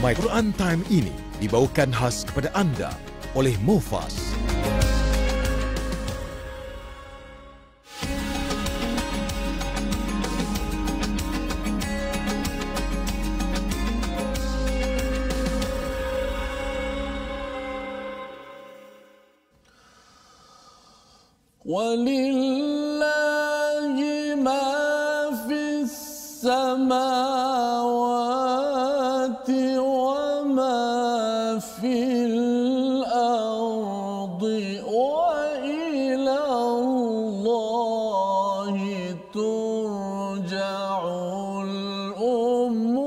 My Quran Time ini dibawakan khas kepada anda oleh Mufas. Walillahi ma fis samawati wa ma fil ardi wa ila Allahi turja'ul umur.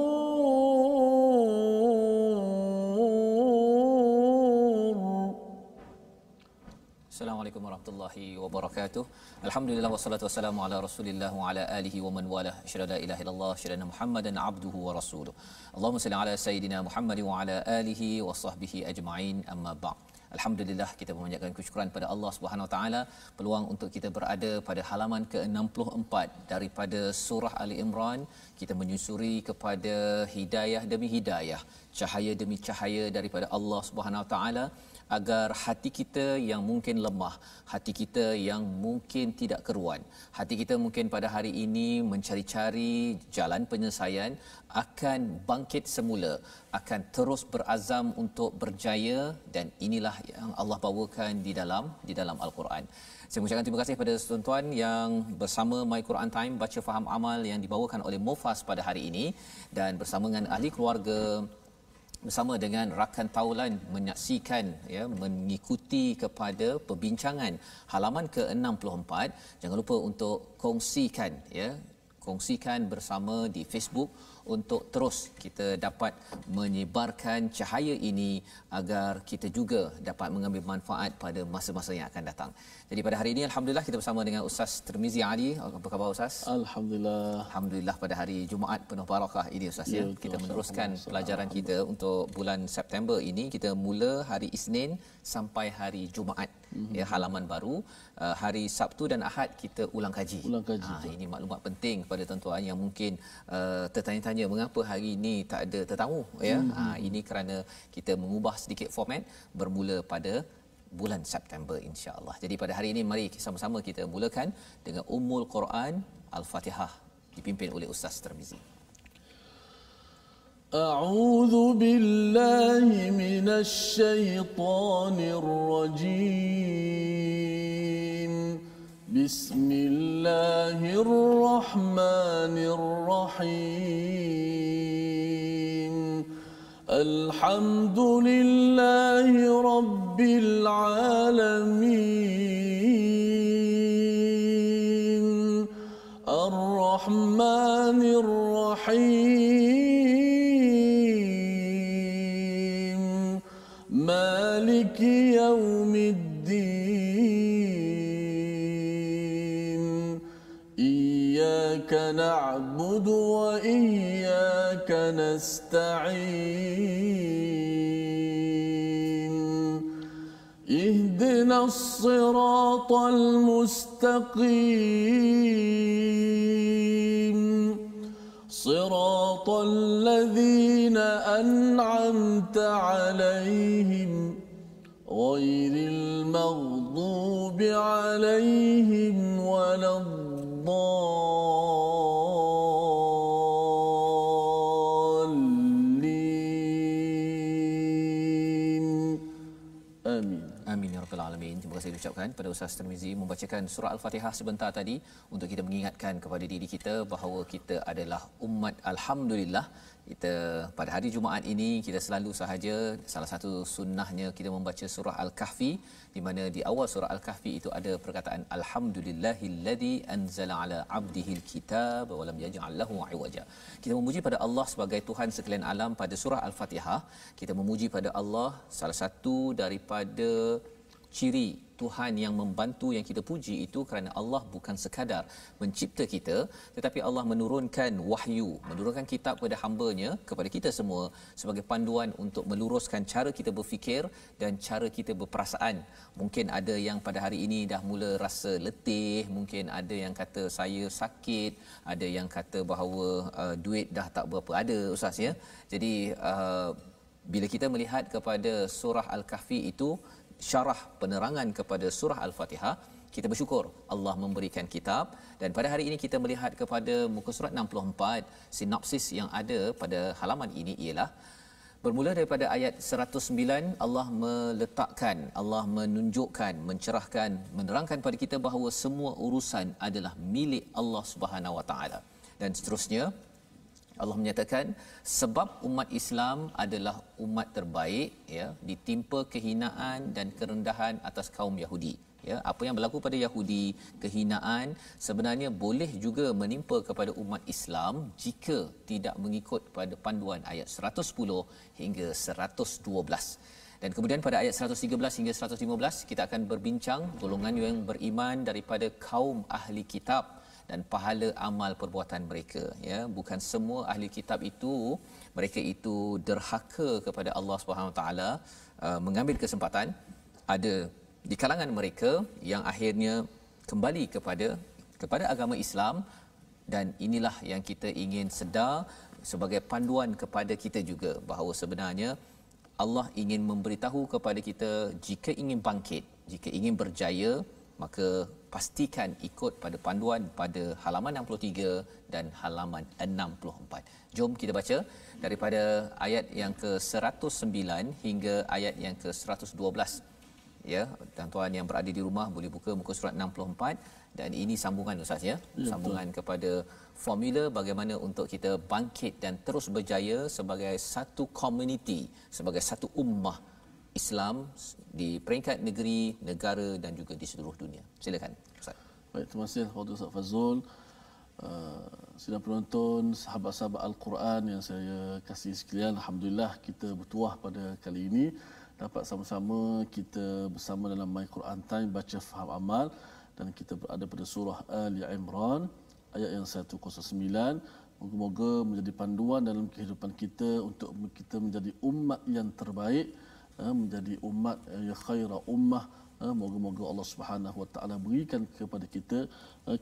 Assalamualaikum warahmatullahi wabarakatuh. Alhamdulillah wassalatu wassalamu ala Rasulillah wa ala alihi wa man walah. Asyhadu an la ilaha illallah, asyhadu anna Muhammadan abduhu wa rasuluh. Allahumma salli ala sayidina Muhammad wa ala alihi wa sahbihi ajma'in. Amma ba'd. Alhamdulillah, kita memanjatkan kesyukuran pada Allah Subhanahu Wa Taala peluang untuk kita berada pada halaman ke-64 daripada surah Ali Imran. Kita menyusuri kepada hidayah demi hidayah, cahaya demi cahaya daripada Allah Subhanahu Wa Taala, agar hati kita yang mungkin lemah, hati kita yang mungkin tidak keruan, hati kita mungkin pada hari ini mencari-cari jalan penyelesaian, akan bangkit semula, akan terus berazam untuk berjaya, dan inilah yang Allah bawakan di dalam Al-Quran. Saya mengucapkan terima kasih kepada tuan-tuan yang bersama My Quran Time baca faham amal yang dibawakan oleh Mufas pada hari ini, dan bersama dengan ahli keluarga, bersama dengan rakan taulan menyaksikan, mengikuti kepada perbincangan halaman ke-64. Jangan lupa untuk kongsikan bersama di Facebook untuk terus kita dapat menyebarkan cahaya ini agar kita juga dapat mengambil manfaat pada masa-masa yang akan datang. Jadi pada hari ini alhamdulillah kita bersama dengan Ustaz Tirmizi Ali. Apa khabar Ustaz? Alhamdulillah pada hari Jumaat penuh barakah ini Ustaz, ya. Kita meneruskan pelajaran kita untuk bulan September ini. Kita mula hari Isnin sampai hari Jumaat, halaman baru. Hari Sabtu dan Ahad kita ulang kaji. Ini maklumat penting kepada tuan-tuan yang mungkin tertanya-tanya mengapa hari ini tak ada tetamu, ini kerana kita mengubah sedikit format bermula pada bulan September insya-Allah. Jadi pada hari ini mari sama-sama kita mulakan dengan Ummul Quran Al-Fatihah dipimpin oleh Ustaz Tirmizi. A'udzu billahi minasy syaithanir rajim. Bismillahirrahmanirrahim. Alhamdulillahi rabbil alamin. Ar-Rahmanir Rahim. Maliki yaumiddin. Iyyaka na'budu wa iyyaka nasta'in. Ihdinas siratal mustaqim. Siratal ladzina an'amta 'alaihim ghairil maghdubi 'alaihim waladdallin. Amin. Amin ya rabbal alamin. Terima kasih diucapkan pada Ustaz Tirmizi membacakan surah Al-Fatihah sebentar tadi untuk kita mengingatkan kepada diri kita bahawa kita adalah umat alhamdulillah. Kita pada hari Jumaat ini kita selalu sahaja, salah satu sunnahnya kita membaca surah Al-Kahfi, di mana di awal surah Al-Kahfi itu ada perkataan alhamdulillahillazi anzala ala abdihil kitab wa lam yaj'al lahu 'iwaja. Kita memuji pada Allah sebagai Tuhan sekalian alam pada surah Al-Fatihah. Kita memuji pada Allah, salah satu daripada ciri Tuhan yang membantu yang kita puji itu kerana Allah bukan sekadar mencipta kita, tetapi Allah menurunkan wahyu, menurunkan kitab kepada hamba-Nya, kepada kita semua sebagai panduan untuk meluruskan cara kita berfikir dan cara kita berperasaan. Mungkin ada yang pada hari ini dah mula rasa letih, mungkin ada yang kata saya sakit, ada yang kata bahawa duit dah tak berapa ada, Ustaz ya. Jadi bila kita melihat kepada surah Al-Kahfi itu syarah penerangan kepada surah Al-Fatihah, kita bersyukur Allah memberikan kitab. Dan pada hari ini kita melihat kepada muka surat 64, sinopsis yang ada pada halaman ini ialah bermula daripada ayat 109. Allah meletakkan, Allah menunjukkan, mencerahkan, menerangkan pada kita bahawa semua urusan adalah milik Allah Subhanahu Wa Taala. Dan seterusnya Allah menyatakan sebab umat Islam adalah umat terbaik, ya, ditimpa kehinaan dan kerendahan atas kaum Yahudi. Ya, apa yang berlaku pada Yahudi, kehinaan sebenarnya boleh juga menimpa kepada umat Islam jika tidak mengikut pada panduan ayat 110 hingga 112. Dan kemudian pada ayat 113 hingga 115 kita akan berbincang golongan yang beriman daripada kaum ahli kitab dan pahala amal perbuatan mereka, ya. Bukan semua ahli kitab itu mereka itu derhaka kepada Allah Subhanahu taala, mengambil kesempatan. Ada di kalangan mereka yang akhirnya kembali kepada agama Islam, dan inilah yang kita ingin sedar sebagai panduan kepada kita juga bahawa sebenarnya Allah ingin memberitahu kepada kita, jika ingin bangkit, jika ingin berjaya, maka pastikan ikut pada panduan pada halaman 63 dan halaman 64. Jom kita baca daripada ayat yang ke-109 hingga ayat yang ke-112. Ya, tuan-tuan yang berada di rumah boleh buka muka surat 64, dan ini sambungan Ustaz ya, sambungan kepada formula bagaimana untuk kita bangkit dan terus berjaya sebagai satu komuniti, sebagai satu ummah Islam di peringkat negeri, negara dan juga di seluruh dunia. Silakan Ustaz. Baik, terima kasih kepada Ustaz Fazrul. Sidang penonton, sahabat-sahabat Al-Quran yang saya kasih sekalian, alhamdulillah kita bertuah pada kali ini dapat sama-sama kita bersama dalam My Quran Time baca faham amal, dan kita berada pada surah Ali Imran ayat yang 109. Moga-moga menjadi panduan dalam kehidupan kita untuk kita menjadi umat yang terbaik, menjadi umat yang khaira ummah. Moga-moga Allah Subhanahu Wa Taala berikan kepada kita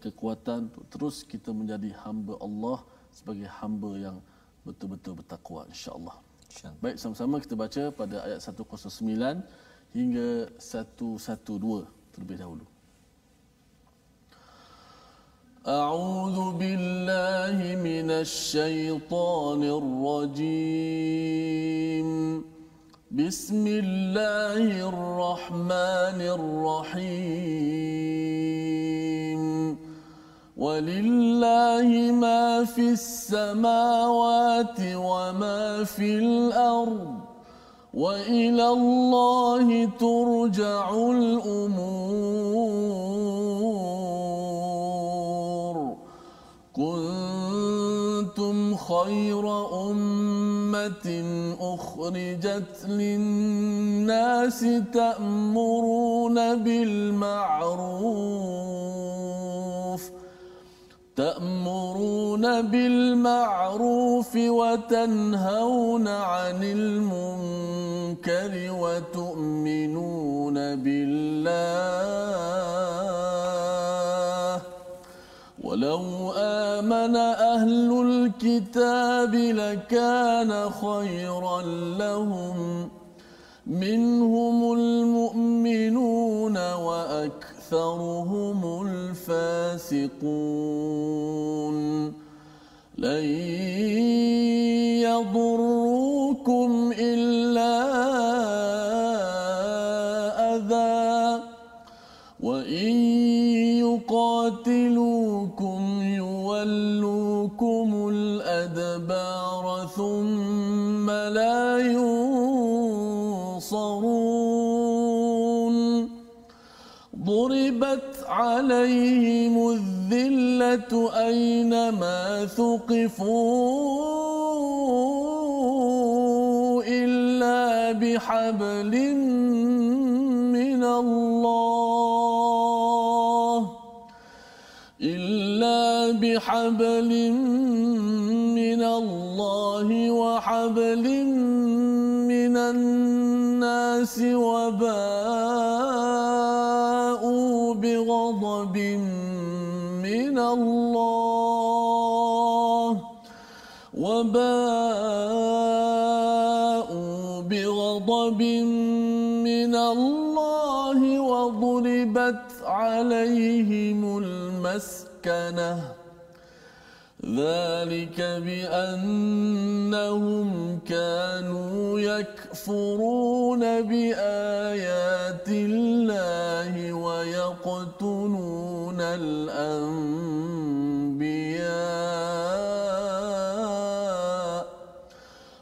kekuatan untuk terus kita menjadi hamba Allah sebagai hamba yang betul-betul bertakwa, insya-Allah. Baik, sama-sama kita baca pada ayat 109 hingga 112 terlebih dahulu. A'udzu billahi minasy syaithanir rajim. Bismillahirrahmanirrahim. Walillahi ma fis samawati wa ma fil ard wa ila Allahi turja'ul umur. Kuntum khayra ummatin ukhrijat lin-nasi ta'muruna bil ma'ruf wa tanhauna 'anil munkari wa tu'minuna billah. Walau amana ahlul kitab lakana khayran lahum minhumul mu'minuna wa aktharuhumul fasiqun. لن يضروكم إلا أذى وإن يقاتلوكم يولوكم الأدبار ثم لا ينصرون. ضربت عليهم الذلة أينما ثقفوا إلا بحبل من من الله إلا بحبل من الله وحبل من الناس وباءوا بغضب من الله وضربت عليهم المسكنة ذلك بأنهم كانوا يكفرون بآيات الله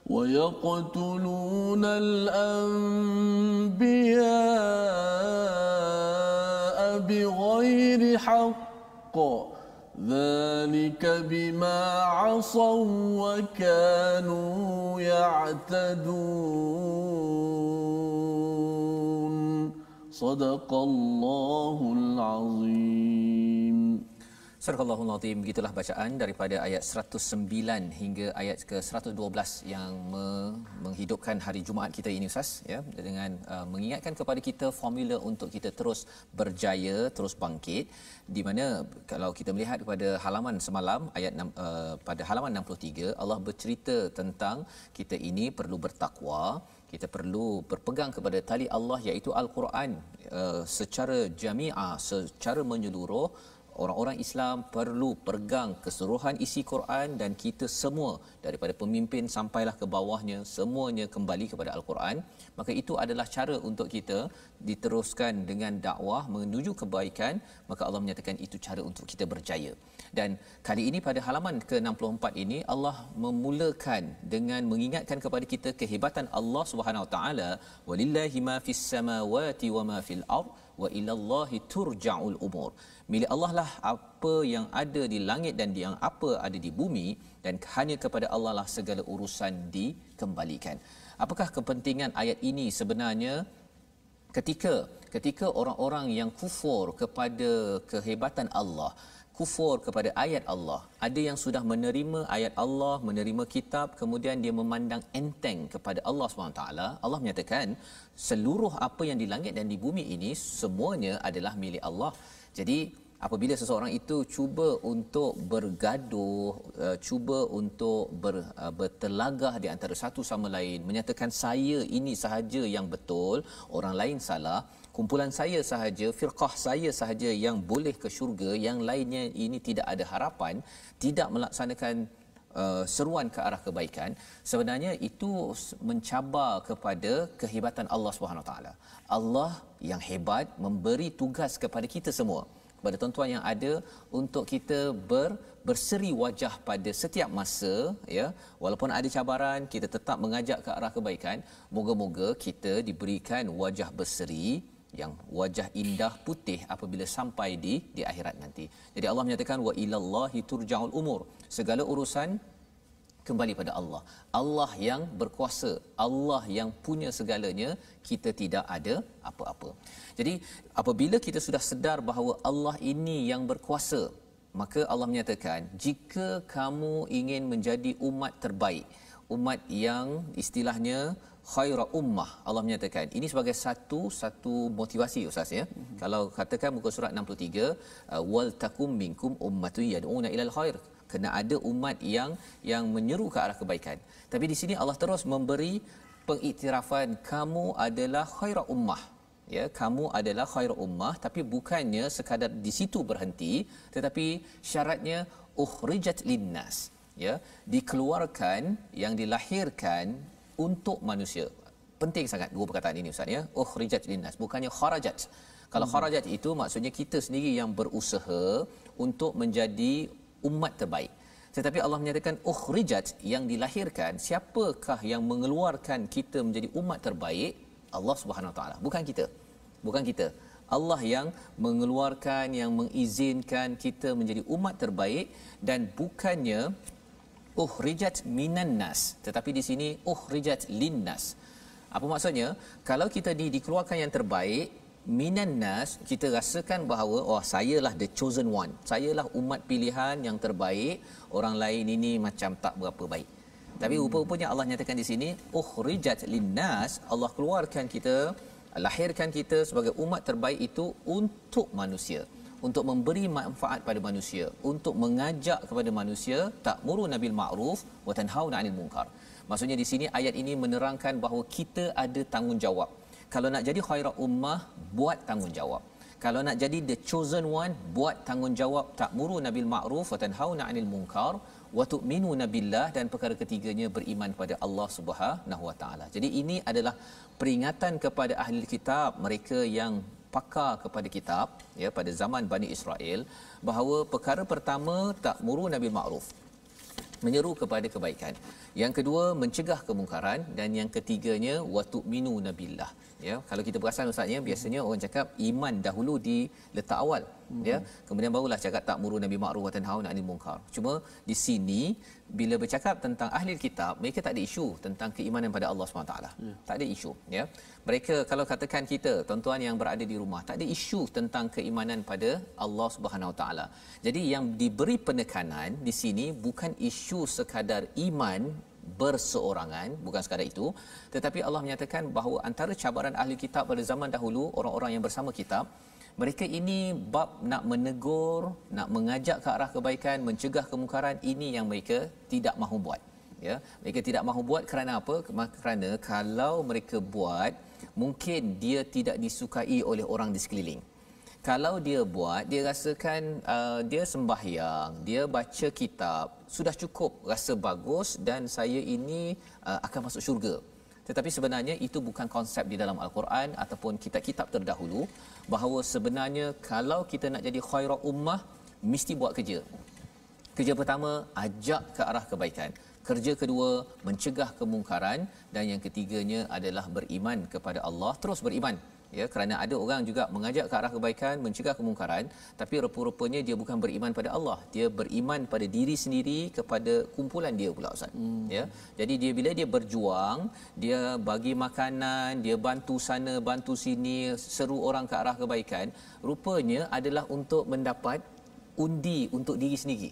ويقتلون الأنبياء بغير حق ذلك بما عصوا وكانوا يعتدون صدق الله العظيم. Surah Al-Azim, begitulah bacaan daripada ayat 109 hingga ayat ke-112 yang menghidupkan hari Jumaat kita ini Ustaz, ya, dengan mengingatkan kepada kita formula untuk kita terus berjaya, terus bangkit, di mana kalau kita melihat kepada halaman semalam ayat pada halaman 63 Allah bercerita tentang kita ini perlu bertakwa, kita perlu berpegang kepada tali Allah iaitu Al-Quran secara jami'ah, secara menyeluruh. Orang-orang Islam perlu pegang keseluruhan isi Quran dan kita semua daripada pemimpin sampailah ke bawahnya semuanya kembali kepada Al-Quran. Maka itu adalah cara untuk kita diteruskan dengan dakwah menuju kebaikan. Maka Allah menyatakan itu cara untuk kita berjaya. Dan kali ini pada halaman ke-64 ini Allah memulakan dengan mengingatkan kepada kita kehebatan Allah Subhanahu Wa Taala, walillahi ma fis samawati wa ma fil ard wa ilallahi turja'ul umur. Milik Allah lah apa yang ada di langit dan yang apa ada di bumi, dan hanya kepada Allah lah segala urusan dikembalikan. Apakah kepentingan ayat ini sebenarnya? Ketika orang-orang yang kufur kepada kehebatan Allah, kufur kepada ayat Allah, ada yang sudah menerima ayat Allah, menerima kitab, kemudian dia memandang enteng kepada Allah SWT. Allah menyatakan seluruh apa yang di langit dan di bumi ini semuanya adalah milik Allah. Jadi apabila seseorang itu cuba untuk bergaduh, cuba untuk bertelagah di antara satu sama lain, menyatakan saya ini sahaja yang betul, orang lain salah, kumpulan saya sahaja, firqah saya sahaja yang boleh ke syurga, yang lainnya ini tidak ada harapan, tidak melaksanakan seruan ke arah kebaikan, sebenarnya itu mencabar kepada kehebatan Allah Subhanahu taala. Allah yang hebat memberi tugas kepada kita semua, kepada tuan-tuan yang ada, untuk kita berseri wajah pada setiap masa, ya, walaupun ada cabaran kita tetap mengajak ke arah kebaikan. Moga-moga kita diberikan wajah berseri, yang wajah indah putih apabila sampai di akhirat nanti. Jadi Allah menyatakan wa ilallahi turja'ul umur, segala urusan kembali pada Allah. Allah yang berkuasa, Allah yang punya segalanya, kita tidak ada apa-apa. Jadi apabila kita sudah sedar bahawa Allah ini yang berkuasa, maka Allah menyatakan jika kamu ingin menjadi umat terbaik, umat yang istilahnya khaira ummah, Allah menyatakan ini sebagai satu motivasi Ustaz, ya. Kalau katakan muka surat 63, wal takum minkum ummatun yad'una ilal khair, kena ada umat yang menyeru ke arah kebaikan. Tapi di sini Allah terus memberi pengiktirafan kamu adalah khaira ummah, ya, kamu adalah khaira ummah, tapi bukannya sekadar di situ berhenti, tetapi syaratnya ukhrijat linnas, ya, dikeluarkan, yang dilahirkan untuk manusia. Penting sangat dua perkataan ini Ustaz, ya. Ukhrijat linnas, bukannya kharajat. Kalau kharajat itu maksudnya kita sendiri yang berusaha untuk menjadi umat terbaik. Tetapi Allah menyatakan ukhrijat, yang dilahirkan. Siapakah yang mengeluarkan kita menjadi umat terbaik? Allah Subhanahu Wa Taala, bukan kita. Bukan kita. Allah yang mengeluarkan, yang mengizinkan kita menjadi umat terbaik, dan bukannya ukhrijat minan nas, tetapi di sini ukhrijat linnas. Apa maksudnya? Kalau kita dikeluarkan yang terbaik, minan nas, kita rasakan bahawa sayalah the chosen one, sayalah umat pilihan yang terbaik, orang lain ini macam tak berapa baik. Tapi rupa-rupanya Allah nyatakan di sini ukhrijat linnas, Allah keluarkan kita, lahirkan kita sebagai umat terbaik itu untuk manusia, untuk memberi manfaat pada manusia, untuk mengajak kepada manusia, ta'muruna bil ma'ruf wa tanhauna 'anil munkar. Maksudnya di sini ayat ini menerangkan bahawa kita ada tanggungjawab. Kalau nak jadi khairat ummah, buat tanggungjawab. Kalau nak jadi the chosen one, buat tanggungjawab, ta'muruna bil ma'ruf wa tanhauna 'anil munkar wa tu'minuna billah, dan perkara ketiganya beriman kepada Allah Subhanahu wa taala. Jadi ini adalah peringatan kepada ahli kitab, mereka yang pakar kepada kitab ya pada zaman Bani Israel, bahawa perkara pertama ta'muruna bil ma'ruf, menyeru kepada kebaikan. Yang kedua mencegah kemungkaran, dan yang ketiganya wa tu'minuna billah. Ya, kalau kita perasan ustaznya, biasanya orang cakap iman dahulu diletak awal ya, kemudian barulah cakap ta'muruna bil ma'ruf wa tanhauna 'anil munkar. Cuma di sini bila bercakap tentang ahli kitab, mereka tak ada isu tentang keimanan pada Allah SWT. Tak ada isu ya. Mereka, kalau katakan kita tuan-tuan yang berada di rumah, tak ada isu tentang keimanan pada Allah Subhanahu Wa Taala. Jadi yang diberi penekanan di sini bukan isu sekadar iman berseorangan, bukan sekadar itu, tetapi Allah menyatakan bahawa antara cabaran ahli kitab pada zaman dahulu, orang-orang yang bersama kitab, mereka ini bab nak menegur, nak mengajak ke arah kebaikan, mencegah kemungkaran, ini yang mereka tidak mahu buat ya. Mereka tidak mahu buat kerana apa? Kerana kalau mereka buat, mungkin dia tidak disukai oleh orang di sekeliling. Kalau dia buat, dia rasakan dia sembahyang, dia baca kitab, sudah cukup, rasa bagus dan saya ini akan masuk syurga. Tetapi sebenarnya itu bukan konsep di dalam Al-Quran ataupun kitab-kitab terdahulu, bahawa sebenarnya kalau kita nak jadi khairat ummah, mesti buat kerja. Kerja pertama, ajak ke arah kebaikan. Kerja kedua, mencegah kemungkaran, dan yang ketiganya adalah beriman kepada Allah, terus beriman. Ya, kerana ada orang juga mengajak ke arah kebaikan, mencegah kemungkaran, tapi rupa-rupanya dia bukan beriman pada Allah, dia beriman pada diri sendiri, kepada kumpulan dia pula ustaz. Ya, jadi dia bila dia berjuang, dia bagi makanan, dia bantu sana bantu sini, seru orang ke arah kebaikan, rupanya adalah untuk mendapat undi untuk diri sendiri.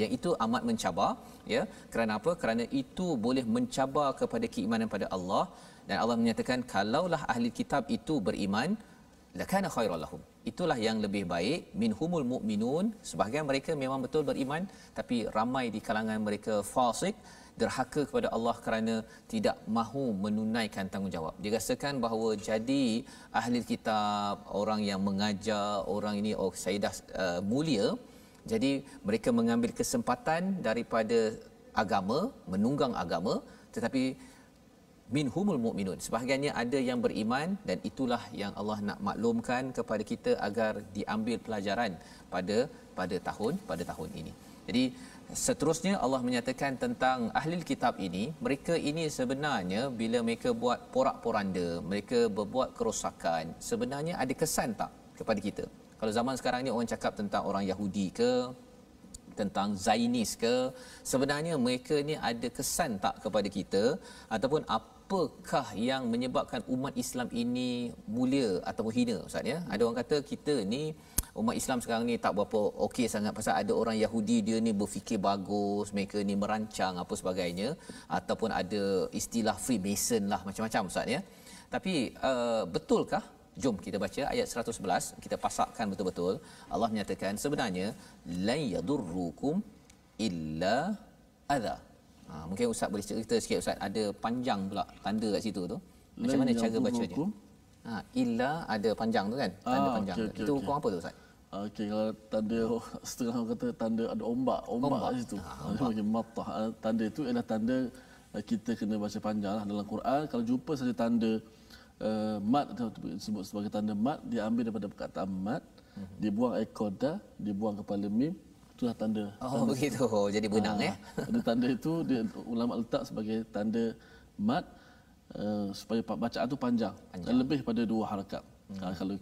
Yang itu amat mencabar ya. Kerana apa? Kerana itu boleh mencabar kepada keimanan pada Allah. Dan Allah menyatakan kalaulah ahli kitab itu beriman, lakana khairal lahum, itulah yang lebih baik. Minhumul mu'minun, sebahagian mereka memang betul beriman, tapi ramai di kalangan mereka fasik, derhaka kepada Allah kerana tidak mahu menunaikan tanggungjawab. Dirasakan bahawa jadi ahli kitab, orang yang mengajar, orang ini saya dah mulia, jadi mereka mengambil kesempatan daripada agama, menunggang agama, tetapi minhumul mu'minun, sebahagiannya ada yang beriman, dan itulah yang Allah nak maklumkan kepada kita agar diambil pelajaran pada tahun ini. Jadi seterusnya Allah menyatakan tentang ahli kitab ini, mereka ini sebenarnya bila mereka buat porak-poranda, mereka berbuat kerosakan, sebenarnya ada kesan tak kepada kita? Kalau zaman sekarang ni orang cakap tentang orang Yahudi ke, tentang Zionis ke, sebenarnya mereka ni ada kesan tak kepada kita, ataupun apakah yang menyebabkan umat Islam ini mulia ataupun hina ustaz ya? Ada orang kata kita ni umat Islam sekarang ni tak berapa okey sangat pasal ada orang Yahudi, dia ni berfikir bagus, mereka ni merancang apa sebagainya, ataupun ada istilah Freemason lah, macam-macam ustaz ya. Tapi betulkah? Jom kita baca ayat 111, kita pasakkan betul-betul. Allah menyatakan sebenarnya la yadurrukum illa adha. Mungkin ustaz boleh cerita sikit ustaz, ada panjang pula tanda kat situ tu. Macam mana cara bacanya? Illa ada panjang tu kan? Tanda panjang. Okay, itu hukum apa tu ustaz? Okey, kalau tanda setengah orang kata tanda ada ombak kat situ. Bagi matah, tanda itu ialah tanda kita kena baca panjang lah dalam Quran. Kalau jumpa saja tanda mat atau disebut sebagai tanda mat, dia ambil daripada perkataan mat, dia buang ekor dah, dia buang kepala mim, itulah tanda. Tanda begitu. Jadi benang ya. Tanda itu dia ulama letak sebagai tanda mat supaya bacaan tu panjang. Dan lebih pada 2 harakat. Kalau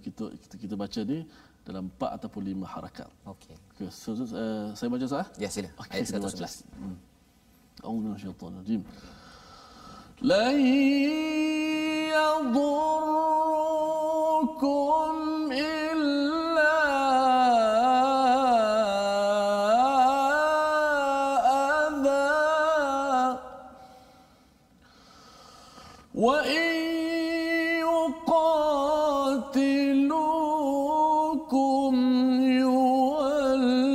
kita baca ni dalam 4 ataupun 5 harakat. Okey. So, saya baca sah? Ya, sila. Ayat 111. A'udzu minasyaitonir rajim. لن يضركم وإن يقاتلوكم يولوكم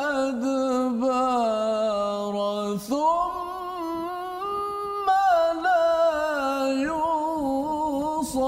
الأدبار ثم لا ينصرون.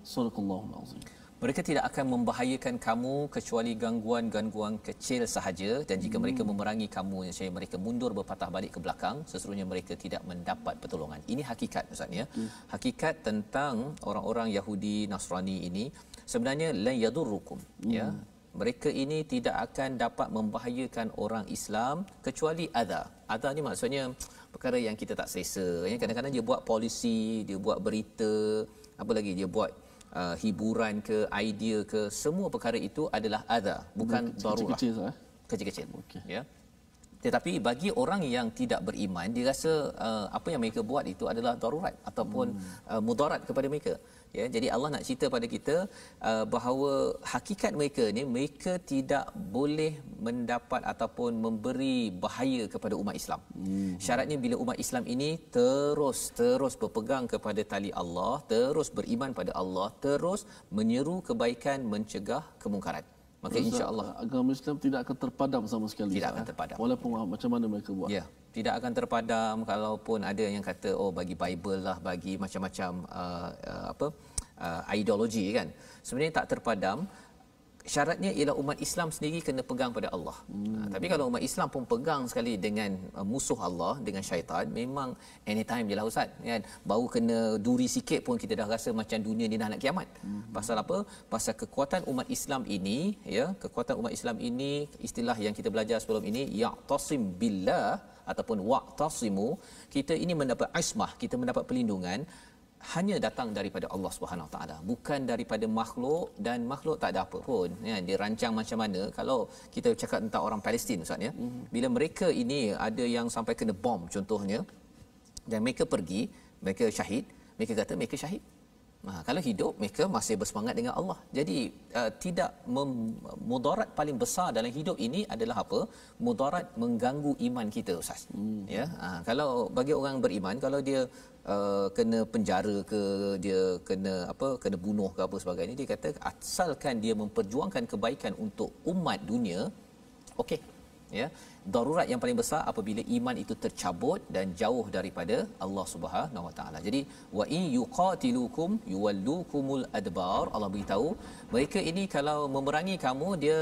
صدق الله العظيم. Mereka tidak akan membahayakan kamu kecuali gangguan-gangguan kecil sahaja, dan jika mereka memerangi kamu, nescaya mereka mundur berpatah balik ke belakang, sesungguhnya mereka tidak mendapat pertolongan. Ini hakikat, Ustaz ya. Hakikat tentang orang-orang Yahudi Nasrani ini sebenarnya la yadurrukum, ya. Mereka ini tidak akan dapat membahayakan orang Islam kecuali adha. Adha ni maksudnya perkara yang kita tak selesa, ya. Kadang-kadang dia buat polisi, dia buat berita, apa lagi dia buat hiburan ke, idea ke, semua perkara itu adalah adha, bukan darurat. Kecil-kecil. Okay. Ya. Tetapi bagi orang yang tidak beriman, dia rasa apa yang mereka buat itu adalah darurat ataupun mudarat kepada mereka. Ya, jadi Allah nak cerita pada kita bahawa hakikat mereka ni, mereka tidak boleh mendapat ataupun memberi bahaya kepada umat Islam. Syaratnya bila umat Islam ini terus berpegang kepada tali Allah, terus beriman pada Allah, terus menyeru kebaikan, mencegah kemungkaran. Maka insya-Allah agama Islam tidak akan terpadam sama sekali. Tidak akan terpadam. Walaupun macam mana mereka buat. Ya, tidak akan terpadam. Kalaupun ada yang kata bagi Bible lah, bagi macam-macam ideologi kan. Sebenarnya tak terpadam. Syaratnya ialah umat Islam sendiri kena pegang pada Allah. Tapi kalau umat Islam pun pegang sekali dengan musuh Allah, dengan syaitan, memang anytime je lah Ustaz kan. Baru kena duri sikit pun kita dah rasa macam dunia ni dah nak kiamat. Pasal apa? Pasal kekuatan umat Islam ini, ya, kekuatan umat Islam ini, istilah yang kita belajar sebelum ini, ya'tasim billah ataupun wa'tasimu, kita ini mendapat ismah, kita mendapat perlindungan hanya datang daripada Allah Subhanahu Wa Taala, bukan daripada makhluk, dan makhluk tak ada apa pun ya. Dia rancang macam mana. Kalau kita cakap tentang orang Palestin Ustaz ya, bila mereka ini ada yang sampai kena bom contohnya, dan mereka pergi, mereka syahid, mereka kata mereka syahid. Kalau hidup mereka masih bersemangat dengan Allah. Jadi tidak mudarat paling besar dalam hidup ini adalah apa? Mudarat mengganggu iman kita Ustaz. Ya. Kalau bagi orang beriman, kalau dia kena penjara ke, dia kena bunuh ke apa sebagainya, dia kata asalkan dia memperjuangkan kebaikan untuk umat dunia, okey. Ya, darurat yang paling besar apabila iman itu tercabut dan jauh daripada Allah Subhanahu Wa Taala. Jadi wa in yuqatilukum yuwallukumul adbar, Allah beritahu mereka ini kalau memerangi kamu, dia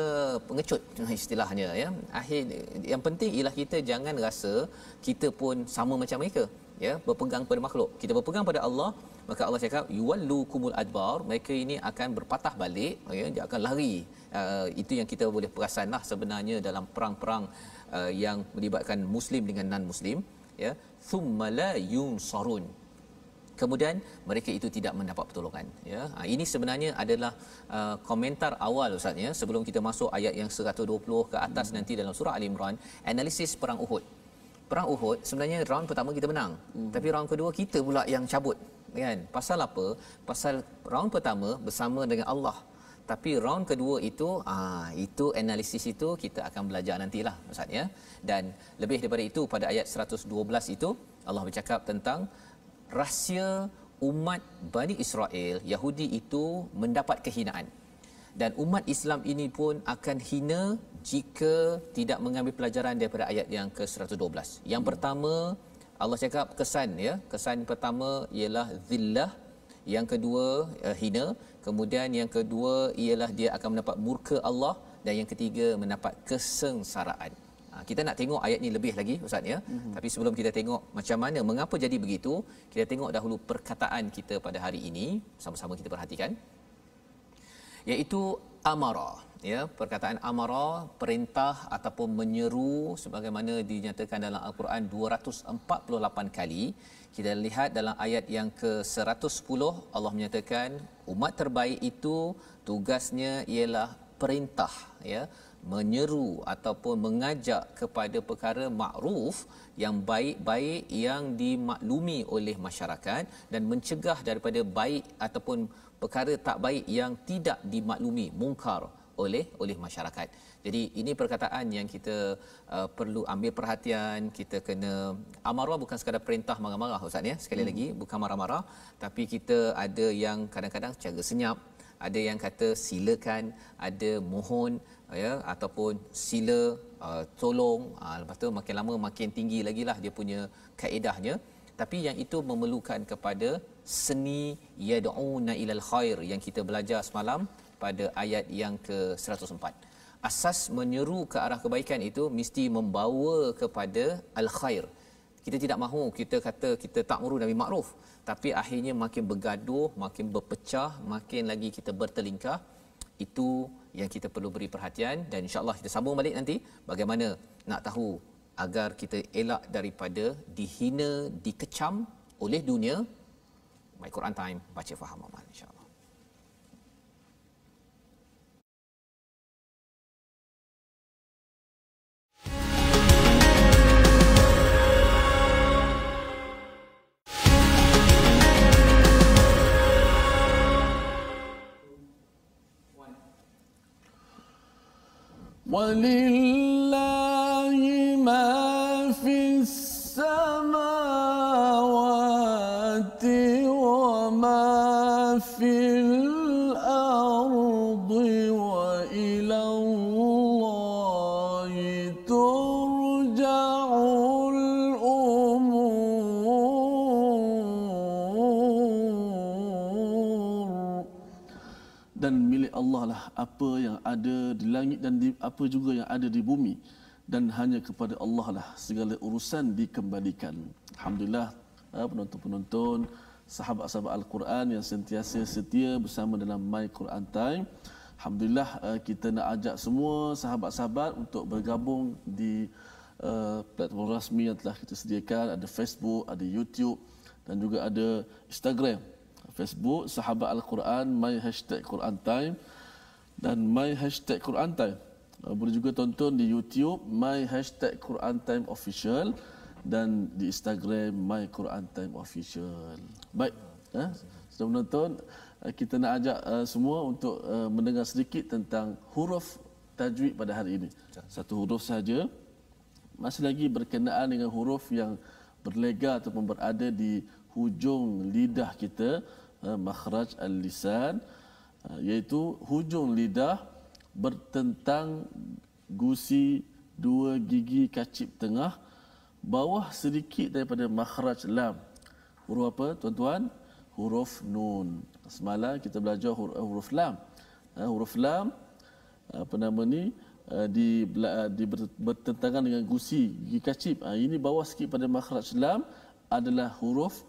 pengecut istilahnya ya. Akhir yang penting ialah kita jangan rasa kita pun sama macam mereka ya, berpegang pada makhluk. Kita berpegang pada Allah, maka Allah cakap yuwallukumul adbar, mereka ini akan berpatah balik ya, dia akan lari. Itu yang kita boleh perasanlah sebenarnya dalam perang-perang yang melibatkan muslim dengan non muslim ya. Thumma la yunsarun, kemudian mereka itu tidak mendapat pertolongan ya. Ini sebenarnya adalah komentar awal Ustaz ya, sebelum kita masuk ayat yang 120 ke atas nanti dalam surah Al-Imran, analisis perang Uhud. Perang Uhud sebenarnya round pertama kita menang, tapi round kedua kita pula yang cabut kan. Pasal apa? Pasal round pertama bersama dengan Allah, tapi round kedua itu analisis itu kita akan belajar nantilah Ustaz ya. Dan lebih daripada itu, pada ayat 112 itu Allah bercakap tentang rahsia umat Bani Israel Yahudi itu mendapat kehinaan, dan umat Islam ini pun akan hina jika tidak mengambil pelajaran daripada ayat yang ke-112. Yang pertama Allah cakap kesan ya, kesan pertama ialah zillah, yang kedua hina, kemudian yang kedua ialah dia akan mendapat murka Allah, dan yang ketiga mendapat kesengsaraan. Kita nak tengok ayat ni lebih lagi Ustaz ya. Tapi sebelum kita tengok macam mana mengapa jadi begitu, kita tengok dahulu perkataan kita pada hari ini, sama-sama kita perhatikan, iaitu amara ya. Perkataan amara, perintah ataupun menyeru, sebagaimana dinyatakan dalam Al-Quran 248 kali. Kita lihat dalam ayat yang ke-110, Allah menyatakan umat terbaik itu tugasnya ialah perintah ya, menyeru ataupun mengajak kepada perkara makruf yang baik-baik yang dimaklumi oleh masyarakat, dan mencegah daripada baik ataupun perkara tak baik yang tidak dimaklumi, mungkar, oleh masyarakat. Jadi ini perkataan yang kita perlu ambil perhatian. Kita kena amarah bukan sekadar perintah marah-marah Ustaz ya. Sekali lagi bukan marah-marah, tapi kita ada yang kadang-kadang cara senyap, ada yang kata silakan, ada mohon ya, ataupun sila, tolong. Lepas tu makin lama makin tinggi lagi lah dia punya kaedahnya. Tapi yang itu memerlukan kepada seni yad'una ilal khair yang kita belajar semalam pada ayat yang ke-104. Asas menyeru ke arah kebaikan itu mesti membawa kepada al-khair. Kita tidak mahu kita kata kita ta'muru nabi ma'ruf, tapi akhirnya makin bergaduh, makin berpecah, makin lagi kita bertelingkah. Itu yang kita perlu beri perhatian, dan insya-Allah kita sambung balik nanti bagaimana nak tahu agar kita elak daripada dihina, dikecam oleh dunia. My Quran Time, baca faham amal insya-Allah. وَلِلَّهِ مَا فِي السَّمَاوَاتِ وَمَا فِي الْأَرْضِ وَإِلَى اللَّهِ تُرْجَعُ الْأُمُورُ. Dan milik Allah lah apa yang ada di langit dan apa juga yang ada di bumi, dan hanya kepada Allah lah segala urusan dikembalikan. Alhamdulillah, penonton-penonton, sahabat-sahabat Al-Quran yang sentiasa setia bersama dalam My Quran Time. Alhamdulillah, kita nak ajak semua sahabat-sahabat untuk bergabung di platform rasmi yang telah kita sediakan. Ada Facebook, ada YouTube dan juga ada Instagram. Facebook Sahabat Al-Quran, My Hashtag Quran Time dan My Hashtag Quran Time. Boleh juga tonton di YouTube My Hashtag Quran Time Official dan di Instagram My Quran Time Official. Baik, sudah menonton, kita nak ajak semua untuk mendengar sedikit tentang huruf tajwid pada hari ini. Satu huruf saja, masih lagi berkenaan dengan huruf yang berlega ataupun berada di hujung lidah kita, makhraj al-lisan, iaitu hujung lidah bertentang gusi dua gigi kacip tengah bawah sedikit daripada makhraj lam. Huruf apa tuan-tuan? Huruf nun. Semalam kita belajar huruf lam. Huruf lam apa nama ni bertentangan dengan gusi gigi kacip. Ini bawah sikit pada makhraj lam adalah huruf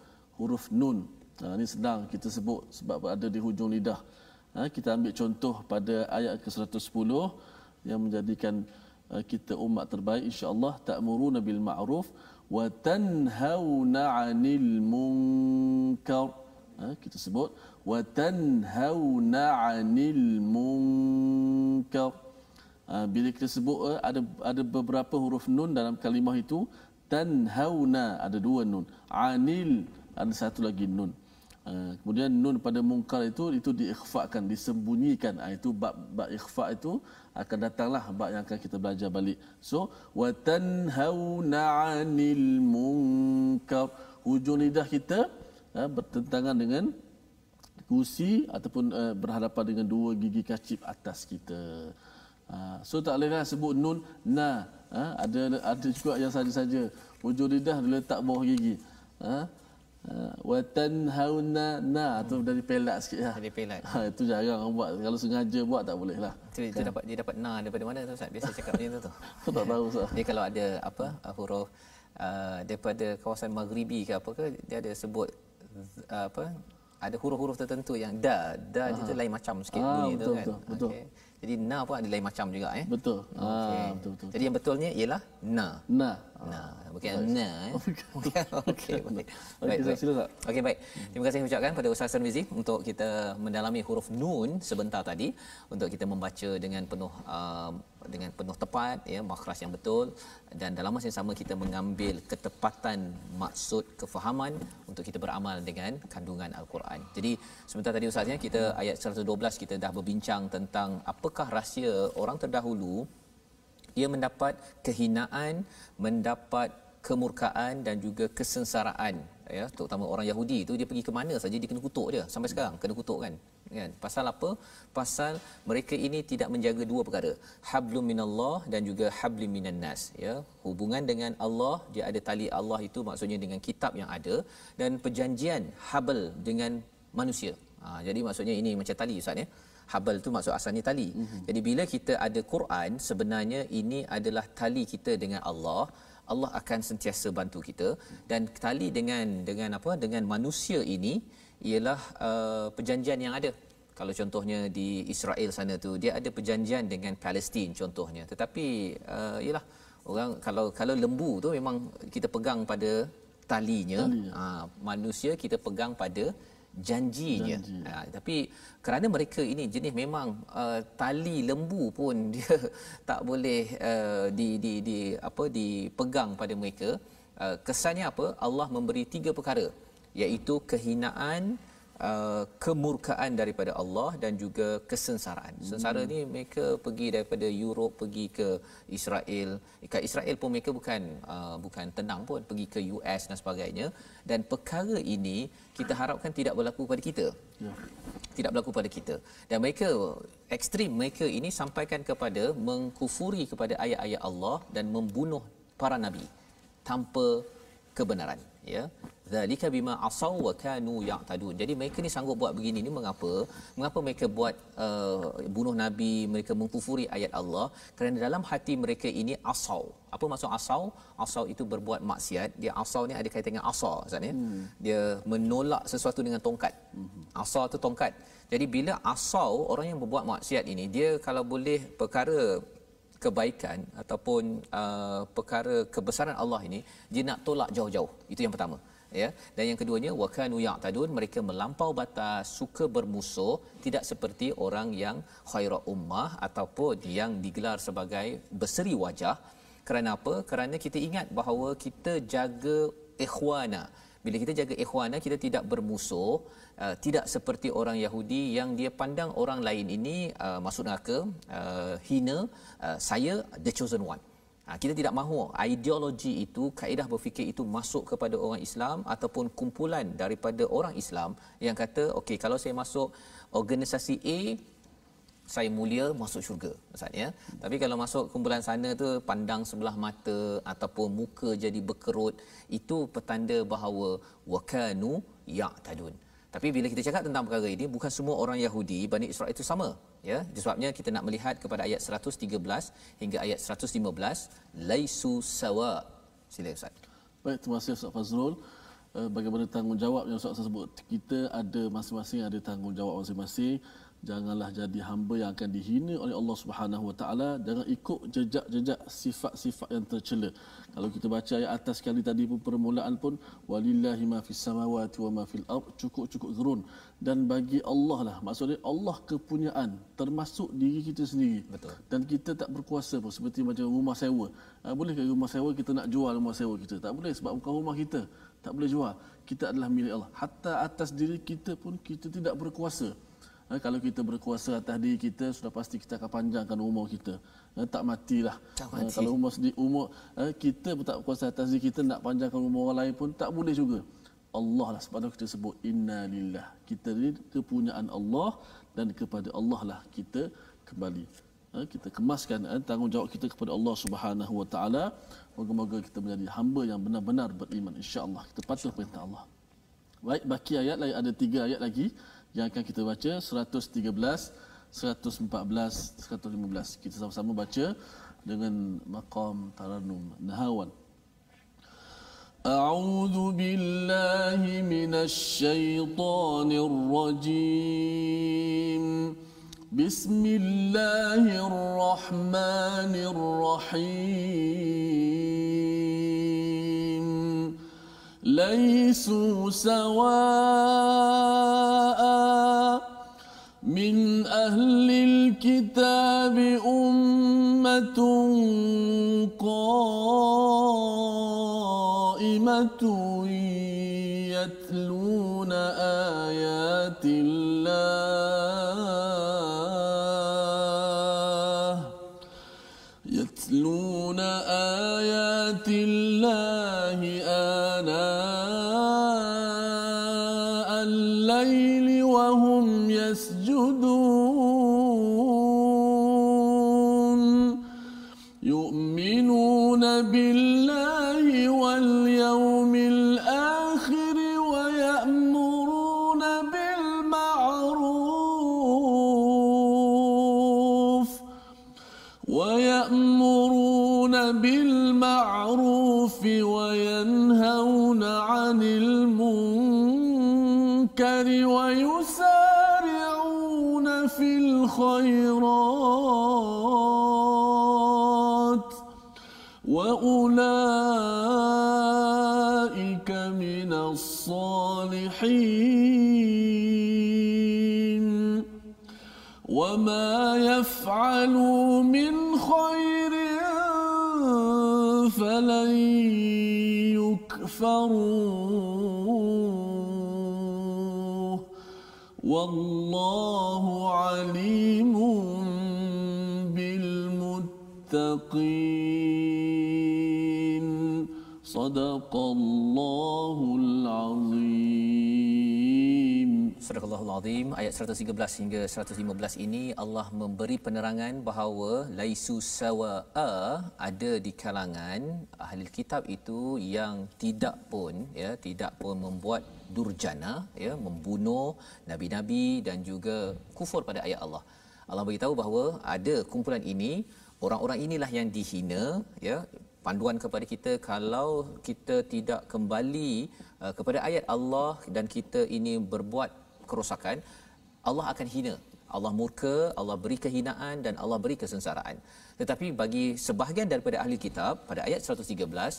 nun. Ini senang kita sebut sebab ada di hujung lidah. Kita ambil contoh pada ayat ke-110 yang menjadikan kita umat terbaik insya-Allah. Ta'muruna bil ma'ruf wa tanhauna 'anil munkar. Kita sebut wa tanhauna 'anil munkar. Bila kita sebut ada beberapa huruf nun dalam kalimah itu. Tanhauna ada dua nun, 'anil ada satu lagi nun. Kemudian nun pada mungkar itu diikhfakan, disembunyikan. Itu bab ikhfa itu akan datanglah bab yang akan kita belajar balik. So wa tanhauna 'anil munkar, hujung lidah kita bertentangan dengan gusi ataupun berhadapan dengan dua gigi kacip atas kita. So tak bolehlah sebut nun na. Ada juga yang saja-saja hujung lidah diletak bawah gigi. Wa tanhauna na tu dari pelat sikit lah. Dari pelat. Itu jarang orang buat. Kalau sengaja buat tak boleh lah. Itu dia dapat na daripada mana tu Ustaz? Biasa cakap macam tu. Aku tak tahu Ustaz. Dia kalau ada huruf daripada kawasan maghribi ke apa ke, dia ada sebut ada huruf-huruf tertentu yang dia tu lain macam sikit bunyi tu kan. Betul. Okay. Jadi na pun ada lain macam juga Betul. Okay. Betul. Jadi yang betulnya ialah na. Bukan na. Okey. Baik. Okey, baik. Terima kasih ucapkan pada Ustaz Tarmizi untuk kita mendalami huruf nun sebentar tadi, untuk kita membaca dengan penuh tepat ya, makhraj yang betul, dan dalam masa yang sama kita mengambil ketepatan maksud kefahaman untuk kita beramal dengan kandungan al-Quran. Jadi sebentar tadi Ustaz kita ayat 112 kita dah berbincang tentang apa apakah rahsia orang terdahulu dia mendapat kehinaan, mendapat kemurkaan dan juga kesengsaraan, ya, terutama orang Yahudi itu dia pergi ke mana saja dia kena kutuk dia, sampai sekarang kena kutuk kan. Pasal apa? Pasal mereka ini tidak menjaga dua perkara, hablum minallah dan juga hablim minan nas, ya. Hubungan dengan Allah, dia ada tali Allah itu maksudnya dengan kitab yang ada, dan perjanjian habl dengan manusia. Jadi maksudnya ini macam tali Ustaz, ya. Habal tu maksud asalnya tali. Jadi bila kita ada Quran, sebenarnya ini adalah tali kita dengan Allah. Allah akan sentiasa bantu kita, dan tali dengan apa? Dengan manusia ini ialah perjanjian yang ada. Kalau contohnya di Israel sana tu dia ada perjanjian dengan Palestin contohnya. Tetapi ialah orang kalau lembu tu memang kita pegang pada talinya. Manusia kita pegang pada janjinya. Tapi kerana mereka ini jenis memang tali lembu pun dia tak boleh dipegang pada mereka. Kesannya apa? Allah memberi 3 perkara, iaitu kehinaan, kemurkaan daripada Allah dan juga kesengsaraan. Sengsara ni mereka pergi daripada Europe pergi ke Israel. Kat Israel pun mereka bukan tenang pun, pergi ke US dan sebagainya. Dan perkara ini kita harapkan tidak berlaku pada kita. Tidak berlaku pada kita. Dan mereka ekstrim, mereka ini sampaikan kepada mengkufuri kepada ayat-ayat Allah dan membunuh para nabi tanpa kebenaran, ya. Zalika bima asaw wa kanu ya'tadun. Jadi mereka ni sanggup buat begini ni mengapa mereka buat bunuh nabi, mereka mengkufuri ayat Allah? Kerana dalam hati mereka ini asaw. Apa maksud asaw? Asaw itu berbuat maksiat. Dia asaw ni ada kaitan dengan asa, Ustaz, ya. Dia menolak sesuatu dengan tongkat. Asa tu tongkat. Jadi bila asaw, orang yang berbuat maksiat ini, dia kalau boleh perkara kebaikan ataupun perkara kebesaran Allah ini dia nak tolak jauh-jauh. Itu yang pertama, ya. Dan yang keduanya wakanu ya'tadun, mereka melampau batas, suka bermusuh, tidak seperti orang yang khaira ummah ataupun yang digelar sebagai berseri wajah. Kerana apa? Kerana kita ingat bahawa kita jaga ikhwana. Bila kita jaga ikhwana, kita tidak bermusuh, tidak seperti orang Yahudi yang dia pandang orang lain ini masuk neraka, hina, saya the chosen one. Kita tidak mahu ideologi itu, kaedah berfikir itu masuk kepada orang Islam ataupun kumpulan daripada orang Islam yang kata, okey, kalau saya masuk organisasi A, saya mulia, masuk syurga, Ustaz, ya. Tapi kalau masuk kumpulan sana tu pandang sebelah mata ataupun muka jadi berkerut, itu petanda bahawa wakanu ya'tadun. Tapi bila kita cakap tentang perkara ini, bukan semua orang Yahudi Bani Israel itu sama, ya. Sebabnya kita nak melihat kepada ayat 113 hingga ayat 115, laisu sawa. Sila Ustaz. Baik, terima kasih Ustaz Fazrul. Bagaimana tanggungjawab yang Ustaz sebut, kita ada masing-masing ada tanggungjawab masing-masing. Janganlah jadi hamba yang akan dihina oleh Allah Subhanahu Wa Taala. Jangan ikut jejak-jejak sifat-sifat yang tercela. Kalau kita baca ayat atas sekali tadi pun, permulaan pun walillahi ma fis samawati wa ma fil ard, cukup gerun, dan bagi Allah lah, maksudnya Allah kepunyaan termasuk diri kita sendiri. Betul. Dan kita tak berkuasa pun, seperti macam rumah sewa. Boleh ke rumah sewa kita nak jual rumah sewa kita? Tak boleh, sebab bukan rumah kita, tak boleh jual. Kita adalah milik Allah. Hatta atas diri kita pun kita tidak berkuasa. Kalau kita berkuasa atas diri kita, sudah pasti kita akan panjangkan umur kita. Tak matilah. Kalau umur kita pun tak berkuasa atas diri kita, nak panjangkan umur orang lain pun tak boleh juga. Allah lah, sebab itu kita sebut inna lillah. Kita ni kepunyaan Allah dan kepada Allah lah kita kembali. Kita kemaskan tanggungjawab kita kepada Allah Subhanahu Wa Taala. Moga-moga kita menjadi hamba yang benar-benar beriman, insya-Allah. Kita patuh perintah Allah. Baik, baki ayat lain, ada 3 ayat lagi yang akan kita baca, 113, 114, 115. Kita sama-sama baca dengan maqam tarannum nahawan. A'udzu billahi minasy syaithanir rajim. Bismillahirrahmanirrahim. Laisu sawa'a min ahlil kitab ummatun qa'imatun yatluna ayatillah يتلون آيات الله آناء الليل وهم يسجدون يؤمنون بالله واليوم الآخر ويأمرون بالمعروف وينهون عن المنكر ويسارعون في الخيرات وأولئك من الصالحين وما يفعلوا من خير فلن يكفروه والله عليم بالمتقين صدق الله العظيم. Surahul Azim ayat 113 hingga 115 ini Allah memberi penerangan bahawa laisu sawa'a, ada di kalangan ahli kitab itu yang tidak pun membuat durjana, ya, membunuh nabi-nabi dan juga kufur pada ayat Allah. Allah beritahu bahawa ada kumpulan ini, orang-orang inilah yang dihina, ya. Panduan kepada kita, kalau kita tidak kembali kepada ayat Allah dan kita ini berbuat kerosakan, Allah akan hina, Allah murka, Allah beri kehinaan dan Allah beri kesengsaraan. Tetapi bagi sebahagian daripada ahli kitab, pada ayat 113,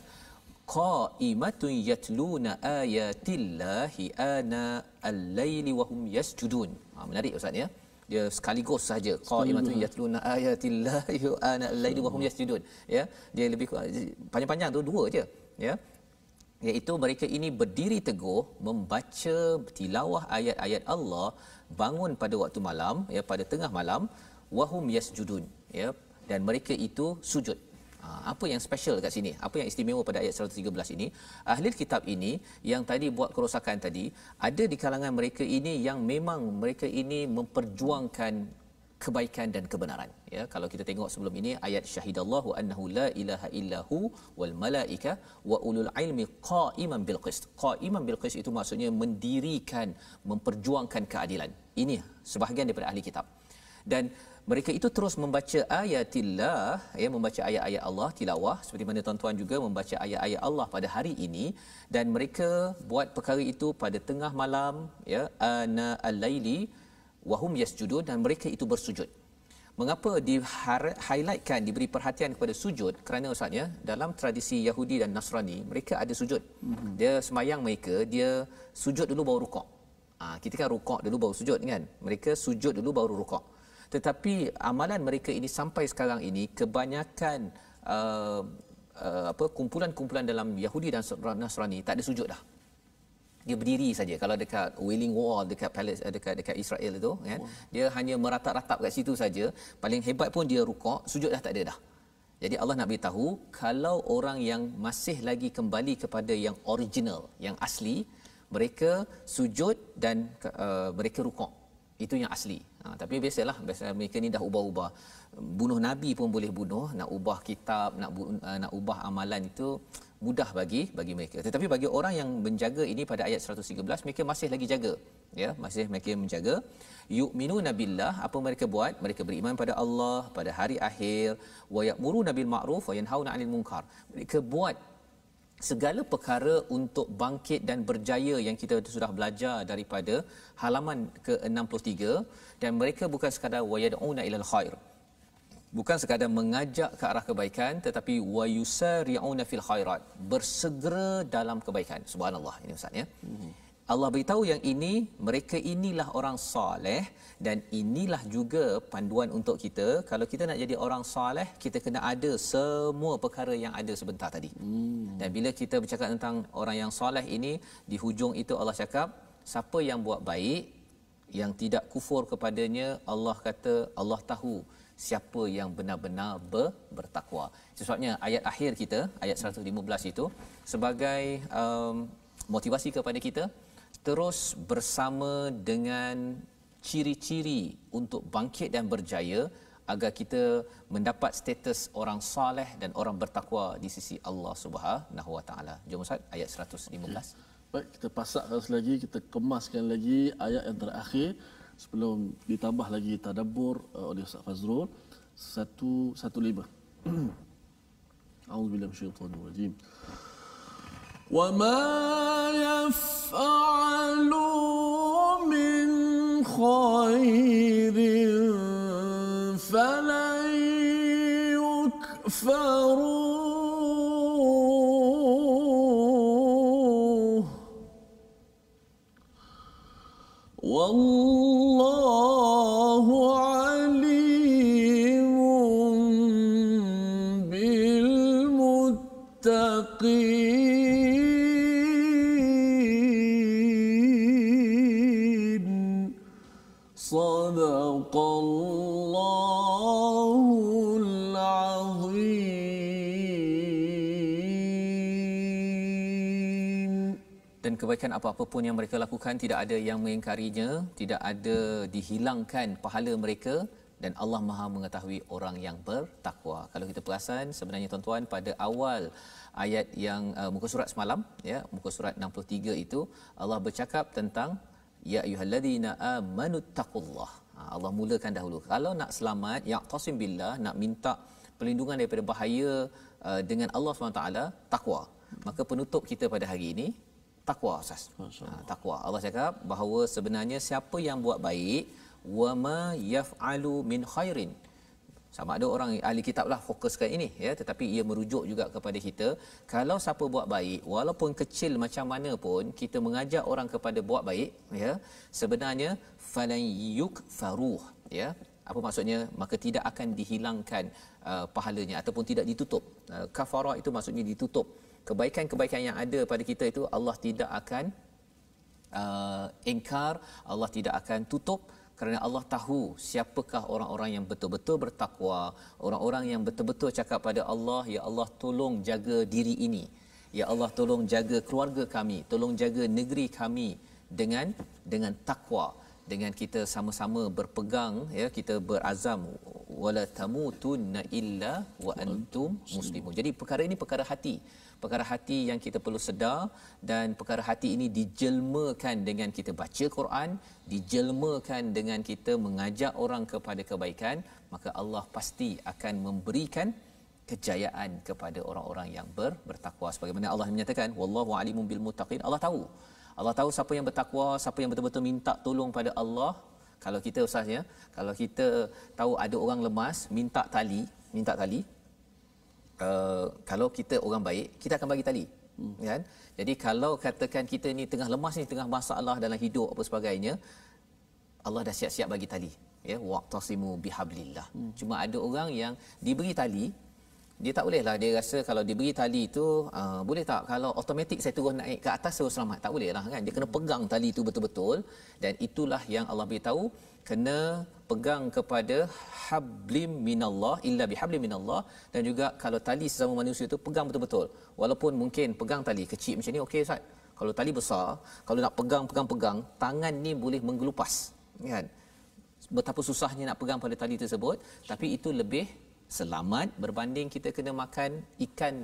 qaimatun yatluna ayatillahi ana al-laili wa hum yasjudun. Menarik ustaz, ya. Dia sekaligus saja qaimatun yatluna ayatillahi ana al-laili wa hum yasjudun, ya. Dia lebih panjang-panjang tu dua je, ya, iaitu mereka ini berdiri teguh membaca tilawah ayat-ayat Allah, bangun pada waktu malam, ya, pada tengah malam, wahum yasjudun, ya, dan mereka itu sujud. Apa yang special dekat sini? Apa yang istimewa pada ayat 113 ini? Ahli kitab ini yang tadi buat kerosakan tadi, ada di kalangan mereka ini yang memang mereka ini memperjuangkan kebaikan dan kebenaran, ya. Kalau kita tengok sebelum ini ayat syahidallahu annahu la ilaha illahu wal malaika wa ulul ilmi qaiman bil qist. Qaiman bil qist itu maksudnya mendirikan, memperjuangkan keadilan. Ini sebahagian daripada ahli kitab. Dan mereka itu terus membaca ayatillah, ya, membaca ayat-ayat Allah, tilawah, seperti mana tuan-tuan juga membaca ayat-ayat Allah pada hari ini, dan mereka buat perkara itu pada tengah malam, ya, ana al-laili wahum yasjudun, dan mereka itu bersujud. Mengapa di-highlightkan, diberi perhatian kepada sujud? Kerana ustaz, ya, dalam tradisi Yahudi dan Nasrani, mereka ada sujud. Dia semayang mereka, dia sujud dulu baru rukuk. Kita kan rukuk dulu baru sujud, kan? Mereka sujud dulu baru rukuk. Tetapi amalan mereka ini sampai sekarang ini, kebanyakan kumpulan-kumpulan dalam Yahudi dan Nasrani tak ada sujud dah. Dia berdiri saja. Kalau dekat Wailing Wall, dekat Palace, dekat Israel itu, kan, dia hanya meratap-ratap kat situ saja. Paling hebat pun dia rukuk, sujud dah tak ada dah. Jadi Allah nak beritahu, kalau orang yang masih lagi kembali kepada yang original, yang asli, mereka sujud dan mereka rukuk. Itu yang asli. Tapi biasa mereka ni dah ubah-ubah. Bunuh nabi pun boleh bunuh, nak ubah kitab, nak ubah amalan, itu mudah bagi mereka. Tetapi bagi orang yang menjaga ini pada ayat 113, mereka masih lagi jaga, ya, masih mereka menjaga. Yu'minuna billah, apa mereka buat? Mereka beriman pada Allah, pada hari akhir, wa ya'muruna bil ma'ruf wa yanhauna 'anil munkar. Mereka buat segala perkara untuk bangkit dan berjaya yang kita sudah belajar daripada halaman ke-63, dan mereka bukan sekadar wayad'una ilal khair, bukan sekadar mengajak ke arah kebaikan, tetapi wayusari'una fil khairat, bersegera dalam kebaikan. Subhanallah, ini ustaz, ya. Allah beritahu yang ini, mereka inilah orang soleh, dan inilah juga panduan untuk kita. Kalau kita nak jadi orang soleh, kita kena ada semua perkara yang ada sebentar tadi. Dan bila kita bercakap tentang orang yang soleh ini, di hujung itu Allah cakap, siapa yang buat baik, yang tidak kufur kepadanya, Allah kata Allah tahu siapa yang benar-benar bertakwa. Sebabnya ayat akhir kita, ayat 115 itu sebagai motivasi kepada kita terus bersama dengan ciri-ciri untuk bangkit dan berjaya agar kita mendapat status orang soleh dan orang bertakwa di sisi Allah Subhanahu Wa Taala. Jom Ustaz, ayat 115. Baik, kita pasakkan lagi, kita kemaskan lagi ayat yang terakhir sebelum ditambah lagi tadabbur oleh Ustaz Fazrul. 115. A'udzubillahi minasyaitonir rajim. Wa ma yaf'alu min khairin falan yukfaruh wallahu alimun bil muttaqin. Sadaqallahul azim. Dan kebaikan apa-apa pun yang mereka lakukan tidak ada yang mengingkarinya, tidak ada dihilangkan pahala mereka, dan Allah Maha mengetahui orang yang bertakwa. Kalau kita perasan sebenarnya tuan-tuan, pada awal ayat yang muka surat semalam ya, muka surat 63 itu Allah bercakap tentang ya ayyuhallazina amanu taqullah. Allah mulakan dahulu. Kalau nak selamat, ya'tasim billah, nak minta perlindungan daripada bahaya dengan Allah SWT, takwa. Maka penutup kita pada hari ini takwa, Ustaz. Takwa. Allah cakap bahawa sebenarnya siapa yang buat baik, wa ma yaf'alu min khairin. Sama ada orang ahli kitab lah fokuskan ini ya, tetapi ia merujuk juga kepada kita. Kalau siapa buat baik, walaupun kecil macam mana pun, kita mengajak orang kepada buat baik ya, sebenarnya falan yukfaruh ya. Apa maksudnya? Maka tidak akan dihilangkan pahalanya ataupun tidak ditutup. Kafara itu maksudnya ditutup. Kebaikan-kebaikan yang ada pada kita itu Allah tidak akan ingkar, Allah tidak akan tutup, kerana Allah tahu siapakah orang-orang yang betul-betul bertakwa, orang-orang yang betul-betul cakap pada Allah, ya Allah tolong jaga diri ini, ya Allah tolong jaga keluarga kami, tolong jaga negeri kami dengan takwa, dengan kita sama-sama berpegang ya, kita berazam wala tamutunna illa wa antum muslimun. Jadi perkara ini perkara hati, perkara hati yang kita perlu sedar, dan perkara hati ini dijelmakan dengan kita baca Quran, dijelmakan dengan kita mengajak orang kepada kebaikan, maka Allah pasti akan memberikan kejayaan kepada orang-orang yang bertakwa. Sebagaimana Allah menyatakan wallahu alimun bil muttaqin. Allah tahu siapa yang bertakwa, siapa yang betul-betul minta tolong pada Allah. Kalau kita Ustaz ya, kalau kita tahu ada orang lemas minta tali, kalau kita orang baik, kita akan bagi tali. Kan? Jadi kalau katakan kita ni tengah lemas ni, tengah masalah dalam hidup apa sebagainya, Allah dah siap-siap bagi tali. Ya, waqtasimu bihablillah. Cuma ada orang yang diberi tali, dia tak boleh lah, dia rasa kalau diberi tali itu boleh tak kalau automatik saya terus naik ke atas terus selamat, tak boleh lah kan, dia kena pegang tali itu betul-betul. Dan itulah yang Allah beritahu, kena pegang kepada hablim minallah, illa bihablim minallah. Dan juga kalau tali sesama manusia itu pegang betul-betul, walaupun mungkin pegang tali kecil macam ni okey Ustaz, kalau tali besar, kalau nak pegang tangan ni boleh menggelupas kan, betapa susahnya nak pegang pada tali tersebut. Tapi itu lebih selamat berbanding kita kena makan ikan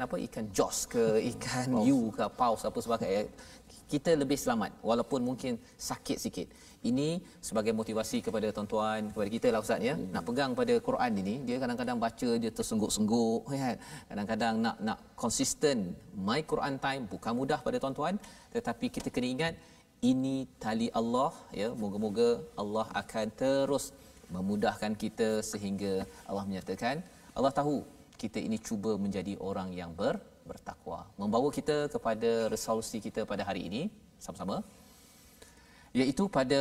apa, ikan jos ke ikan yu ke paus apa sebagainya. Kita lebih selamat walaupun mungkin sakit sikit. Ini sebagai motivasi kepada tuan-tuan, kepada kita lah Ustaz ya. Nak pegang pada Quran ini, dia kadang-kadang baca dia tersengguk-sengguk kan. Kadang-kadang nak konsisten my Quran time bukan mudah pada tuan-tuan, tetapi kita kena ingat ini tali Allah ya. Moga-moga Allah akan terus memudahkan kita sehingga Allah menyatakan, Allah tahu kita ini cuba menjadi orang yang bertakwa. Membawa kita kepada resolusi kita pada hari ini sama-sama, iaitu pada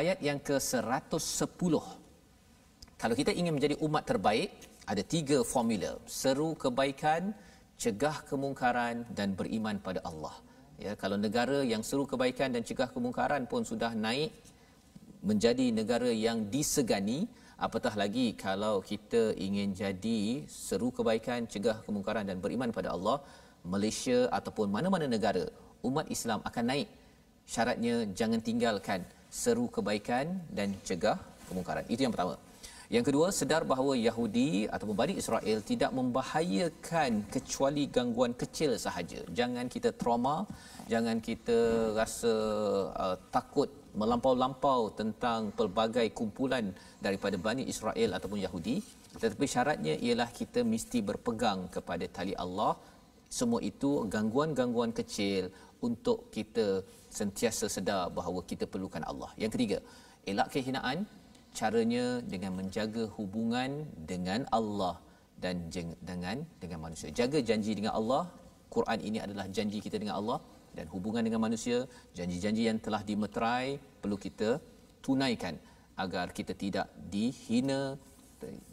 ayat yang ke-110. Kalau kita ingin menjadi umat terbaik, ada 3 formula: seru kebaikan, cegah kemungkaran dan beriman pada Allah. Ya, kalau negara yang seru kebaikan dan cegah kemungkaran pun sudah naik menjadi negara yang disegani, Apatah lagi kalau kita ingin jadi seru kebaikan, cegah kemungkaran dan beriman pada Allah, Malaysia ataupun mana-mana negara umat Islam akan naik. Syaratnya jangan tinggalkan seru kebaikan dan cegah kemungkaran. Itu yang pertama. Yang kedua, sedar bahawa Yahudi ataupun Bani Israel tidak membahayakan kecuali gangguan kecil sahaja. Jangan kita trauma, jangan kita rasa takut melampau-lampau tentang pelbagai kumpulan daripada Bani Israel ataupun Yahudi. Tetapi syaratnya ialah kita mesti berpegang kepada tali Allah. Semua itu gangguan-gangguan kecil untuk kita sentiasa sedar bahawa kita perlukan Allah. Yang ketiga, elak kehinaan. Caranya dengan menjaga hubungan dengan Allah dan dengan manusia. Jaga janji dengan Allah. Quran ini adalah janji kita dengan Allah, dan hubungan dengan manusia, janji-janji yang telah dimeterai perlu kita tunaikan agar kita tidak dihina,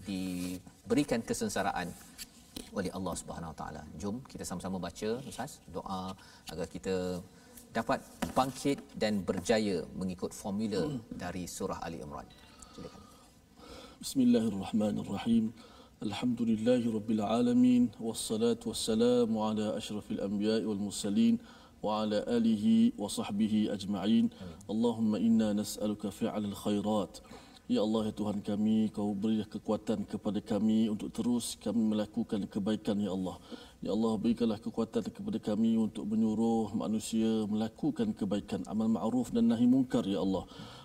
diberikan kesengsaraan oleh Allah Subhanahu Wa Taala. Jom kita sama-sama baca Ustaz doa agar kita dapat bangkit dan berjaya mengikut formula dari surah Ali Imran. Silakan. Bismillahirrahmanirrahim. Alhamdulillahi rabbil alamin, wassalatu wassalamu ala asyrafil anbiya'i wal mursalin wa ala alihi wa sahbihi ajma'in. Allahumma inna nas'aluka fi'lal khairat. Ya Allah, ya Tuhan kami, Kau berilah kekuatan kepada kami untuk terus kami melakukan kebaikan, ya Allah. Ya Allah, berikanlah kekuatan kepada kami untuk menyuruh manusia melakukan kebaikan, amal ma'ruf dan nahi munkar, ya Allah.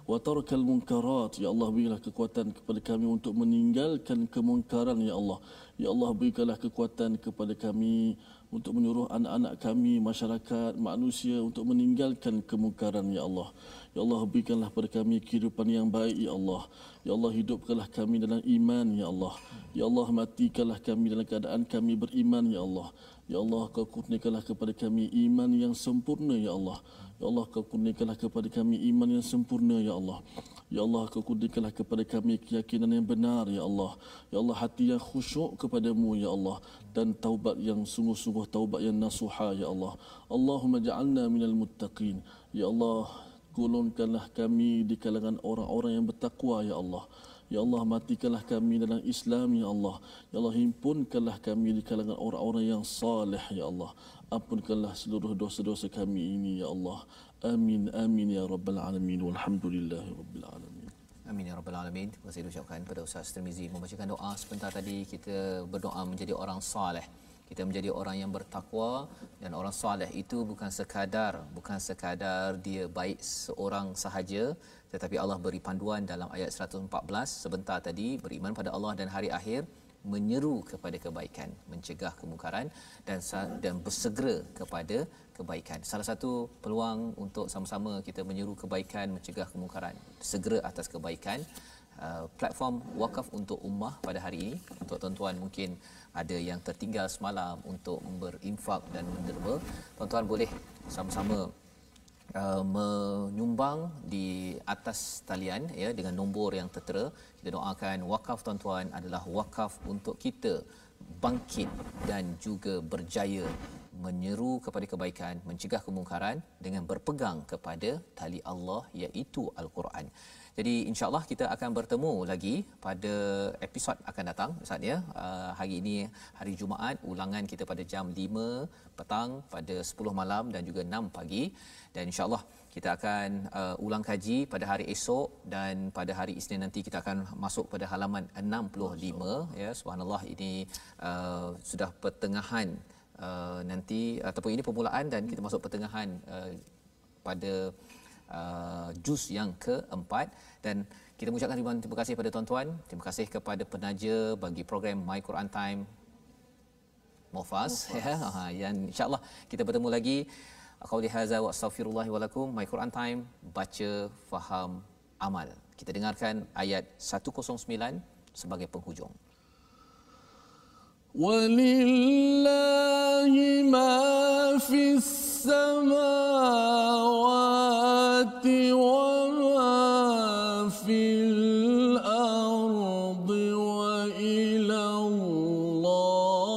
Wa tarakal munkarat, ya Allah, berilah kekuatan kepada kami untuk meninggalkan kemungkaran, ya Allah. Ya Allah, berikanlah kekuatan kepada kami untuk menyuruh anak-anak kami, masyarakat, manusia untuk meninggalkan kemungkaran, ya Allah. Ya Allah, berikanlah kepada kami kehidupan yang baik, ya Allah. Ya Allah, hidupkanlah kami dalam iman, ya Allah. Ya Allah, matikanlah kami dalam keadaan kami beriman, ya Allah. Ya Allah, Kau kurniakanlah kepada kami iman yang sempurna, ya Allah. Ya Allah, Kau kurniakanlah kepada kami iman yang sempurna, ya Allah. Ya Allah, Kau kurniakanlah kepada kami keyakinan yang benar, ya Allah. Ya Allah, hati yang khusyuk kepadamu, ya Allah, dan taubat yang sungguh-sungguh, taubat yang nasuha, ya Allah. Allahumma ja'alna minal muttaqin. Ya Allah, golongkanlah kami di kalangan orang-orang yang bertakwa, ya Allah. Ya Allah, matikanlah kami dalam Islam, ya Allah. Ya Allah, himpunkanlah kami di kalangan orang-orang yang salih, ya Allah. Ampunkanlah seluruh dosa-dosa kami ini, ya Allah. Amin, amin ya rabbal alamin. Walhamdulillahi rabbil alamin. Amin ya rabbal alamin. Terima kasih diucapkan kepada Ustaz Tirmizi membacakan doa sebentar tadi. Kita berdoa menjadi orang soleh. Kita menjadi orang yang bertakwa, dan orang soleh itu bukan sekadar dia baik seorang sahaja, tetapi Allah beri panduan dalam ayat 114 sebentar tadi, beriman pada Allah dan hari akhir, menyeru kepada kebaikan, mencegah kemungkaran dan bersegera kepada kebaikan. Salah satu peluang untuk sama-sama kita menyeru kebaikan, mencegah kemungkaran, segera atas kebaikan, platform Wakaf untuk Ummah pada hari ini. Untuk tuan-tuan mungkin ada yang tertinggal semalam untuk berinfak dan menderma, tuan-tuan boleh sama-sama menyumbang di atas talian, ya, dengan nombor yang tertera. Kita doakan wakaf tuan-tuan adalah wakaf untuk kita bangkit dan juga berjaya menyeru kepada kebaikan, mencegah kemungkaran dengan berpegang kepada tali Allah, iaitu Al-Quran. Jadi insya-Allah kita akan bertemu lagi pada episod akan datang, Ustaz, ya. Hari ini hari Jumaat, ulangan kita pada jam 5 petang, pada 10 malam dan juga 6 pagi. Dan insya-Allah kita akan ulang kaji pada hari esok, dan pada hari Isnin nanti kita akan masuk pada halaman 65, ya. Subhanallah, ini sudah pertengahan nanti, ataupun ini permulaan dan kita masuk pertengahan pada juz yang keempat. Dan kita mengucapkan ribuan terima kasih kepada tuan-tuan, terima kasih kepada penaja bagi program My Quran Time Mufas, ya. Yang insya-Allah kita bertemu lagi. Qauli hadza wa astaghfirullahi wa lakum. My Quran Time, baca, faham, amal. Kita dengarkan ayat 109 sebagai penghujung. Walillahi ma fis samawati wa ma fil ardi wa ila Allahi